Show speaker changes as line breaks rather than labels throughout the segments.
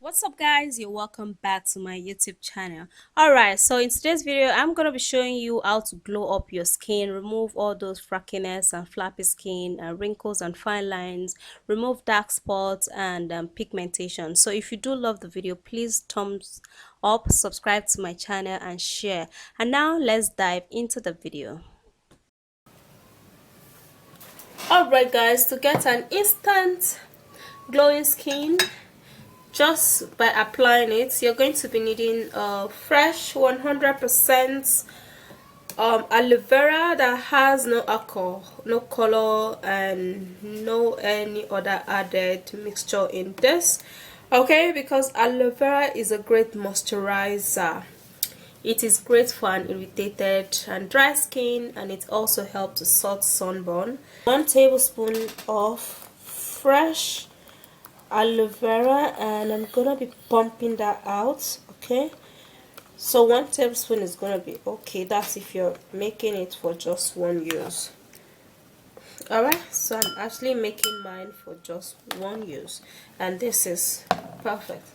What's up guys, you're welcome back to my YouTube channel. Alright, so in today's video I'm going to be showing you how to glow up your skin, remove all those frackiness and flappy skin and wrinkles and fine lines, remove dark spots and pigmentation. So if you do love the video, please thumbs up, subscribe to my channel and share. And now let's dive into the video. Alright guys, to get an instant glowing skin just by applying it, you're going to be needing fresh 100% aloe vera that has no alcohol, no color, and no any other added mixture in this. Okay, because aloe vera is a great moisturizer. It is great for an irritated and dry skin, and it also helps to sort sunburn. 1 tablespoon of fresh aloe vera, and I'm gonna be pumping that out. Okay, so 1 tablespoon is gonna be okay. That's if you're making it for just one use. Alright, so I'm actually making mine for just one use, and this is perfect.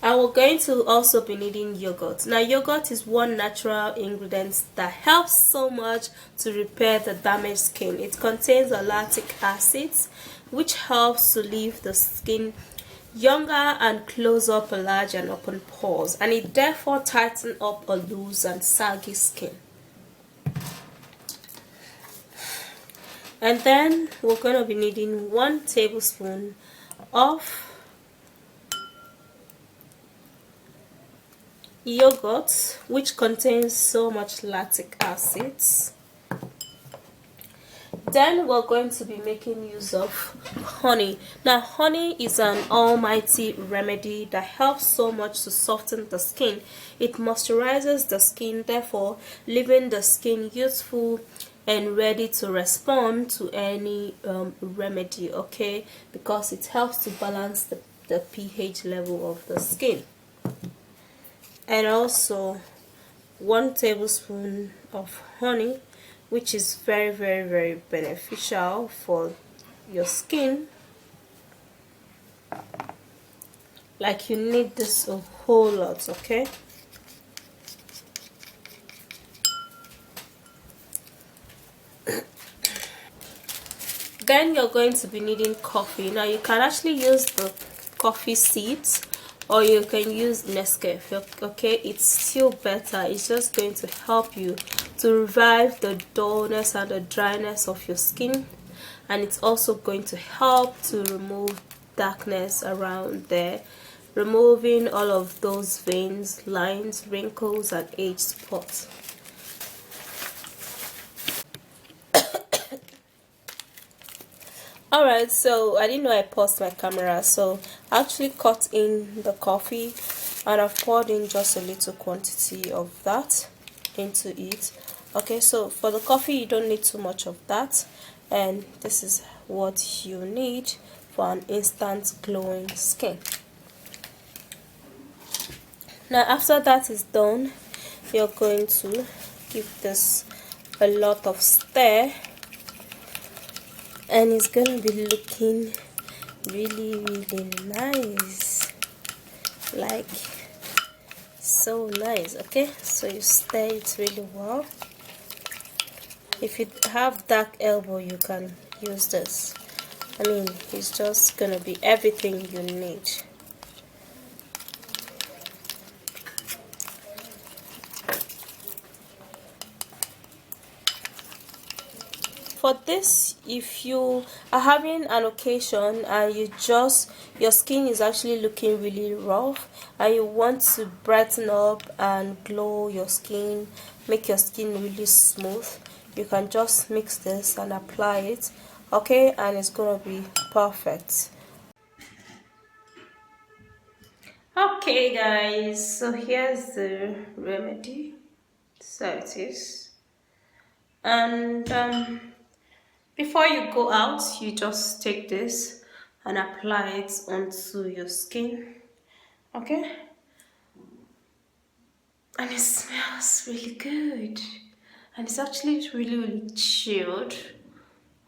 And we're going to also be needing yogurt. Now yogurt is one natural ingredient that helps so much to repair the damaged skin. It contains a lactic acid which helps to leave the skin younger and close up a large and open pores, and it therefore tightens up a loose and saggy skin. And then we're going to be needing 1 tablespoon of yogurt, which contains so much lactic acids. Then we're going to be making use of honey. Now honey is an almighty remedy that helps so much to soften the skin. It moisturizes the skin, therefore leaving the skin youthful and ready to respond to any remedy. Okay, because it helps to balance the pH level of the skin. And also 1 tablespoon of honey, which is very beneficial for your skin. Like, you need this a whole lot. Okay, then you're going to be needing coffee. Now you can actually use the coffee seeds, or you can use Nescafe. Okay, it's still better. It's just going to help you to revive the dullness and the dryness of your skin, and it's also going to help to remove darkness around there, removing all of those veins, lines, wrinkles and age spots. Alright, so I didn't know I paused my camera, so I actually cut in the coffee and I've poured in just a little quantity of that into it. Okay, so for the coffee you don't need too much of that, and this is what you need for an instant glowing skin. Now after that is done, you're going to give this a lot of stir, and it's gonna be looking really nice, like so nice. Okay, so you stir it really well. If you have dark elbow, you can use this. I mean, it's just gonna be everything you need. For this, if you are having an occasion and your skin is actually looking really rough and you want to brighten up and glow your skin, make your skin really smooth, you can just mix this and apply it. Okay, and it's gonna be perfect. Okay guys, so here's the remedy. So it is, and before you go out, you just take this and apply it onto your skin. Okay, and it smells really good, and it's actually really chilled.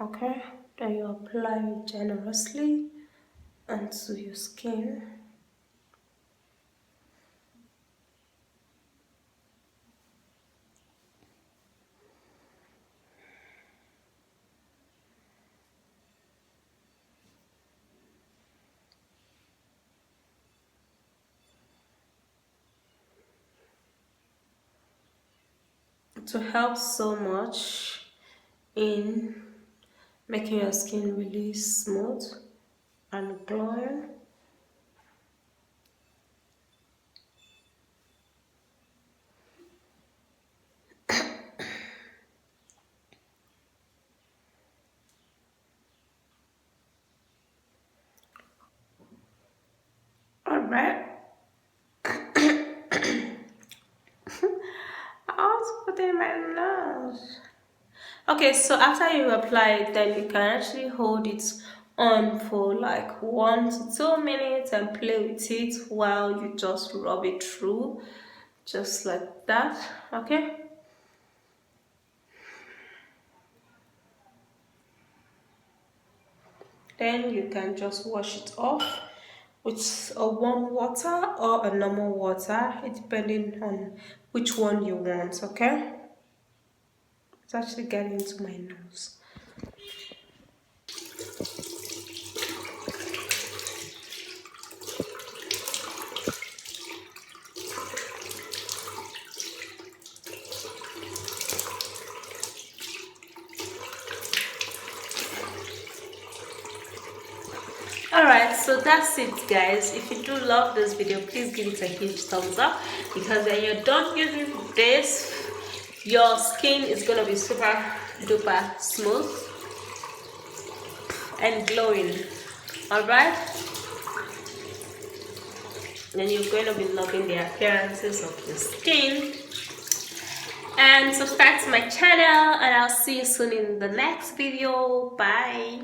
Okay, then you apply it generously, onto your skin. To help so much in making your skin really smooth and glowing. Alright. I want to put it in my nose. Okay, so after you apply it, then you can actually hold it on for like 1 to 2 minutes and play with it while you just rub it through, just like that. Okay. Then you can just wash it off with a warm water or a normal water, it depending on which one you want. Okay. It's actually getting into my nose. Alright, so that's it guys. If you do love this video, please give it a huge thumbs up, because when you're done using this, your skin is gonna be super duper smooth and glowing. Alright, then you're going to be loving the appearances of your skin. And subscribe to my channel, and I'll see you soon in the next video. Bye.